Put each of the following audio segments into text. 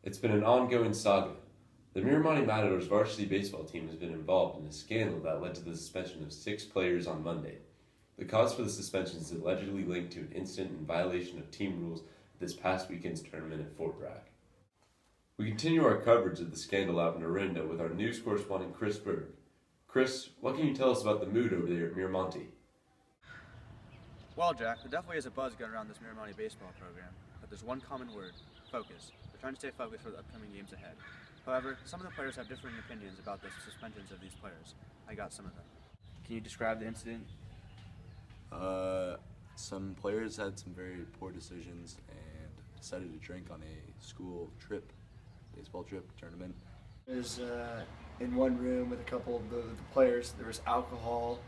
It's been an ongoing saga. The Miramonte Matadors varsity baseball team has been involved in a scandal that led to the suspension of 6 players on Monday. The cause for the suspension is allegedly linked to an incident in violation of team rules at this past weekend's tournament at Fort Bragg. We continue our coverage of the scandal out in Orinda with our news correspondent Chris Berg. Chris, what can you tell us about the mood over there at Miramonte? Well, Jack, there definitely is a buzz going around this Miramonte baseball program, but there's one common word: focus. They're trying to stay focused for the upcoming games ahead. However, some of the players have differing opinions about the suspensions of these players. I got some of them. Can you describe the incident? Some players had some very poor decisions and decided to drink on a school trip, baseball trip, tournament. There's in one room with a couple of the players, there was alcohol,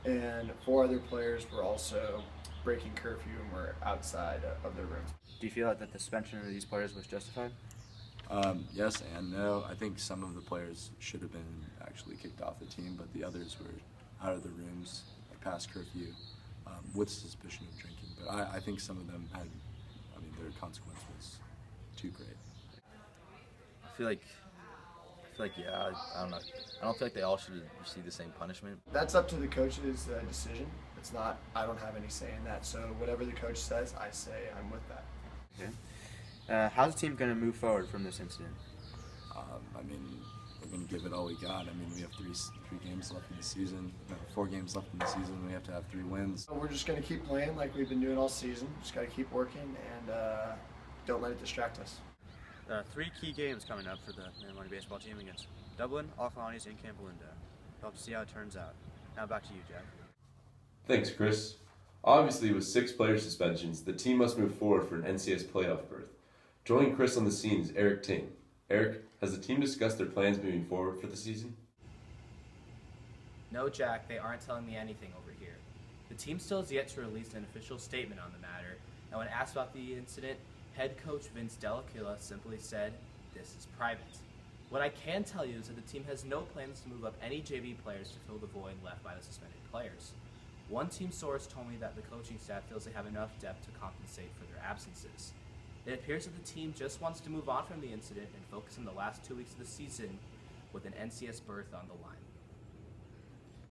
and 4 other players were also breaking curfew and were outside of their rooms. Do you feel like that the suspension of these players was justified? Yes and no. I think some of the players should have been actually kicked off the team, but the others were out of their rooms past curfew with suspicion of drinking. But I think some of them had, their consequence was too great. I feel like, yeah, I don't know. I don't feel like they all should receive the same punishment. That's up to the coach's decision. It's not, I don't have any say in that. So whatever the coach says, I say I'm with that. Okay. How's the team going to move forward from this incident? We're going to give it all we got. We have three games left in the season. 4 games left in the season. We have to have 3 wins. We're just going to keep playing like we've been doing all season. Just got to keep working and don't let it distract us. There are 3 key games coming up for the Miramonte baseball team against Dublin, Alphonse, and Camp Linda. We'll have to see how it turns out. Now back to you, Jack. Thanks, Chris. Obviously, with 6 player suspensions, the team must move forward for an NCS playoff berth. Joining Chris on the scene is Eric Ting. Eric, has the team discussed their plans moving forward for the season? No, Jack, they aren't telling me anything over here. The team still has yet to release an official statement on the matter, and when asked about the incident, head coach Vince Delacilla simply said, "This is private." What I can tell you is that the team has no plans to move up any JV players to fill the void left by the suspended players. One team source told me that the coaching staff feels they have enough depth to compensate for their absences. It appears that the team just wants to move on from the incident and focus on the last 2 weeks of the season with an NCS berth on the line.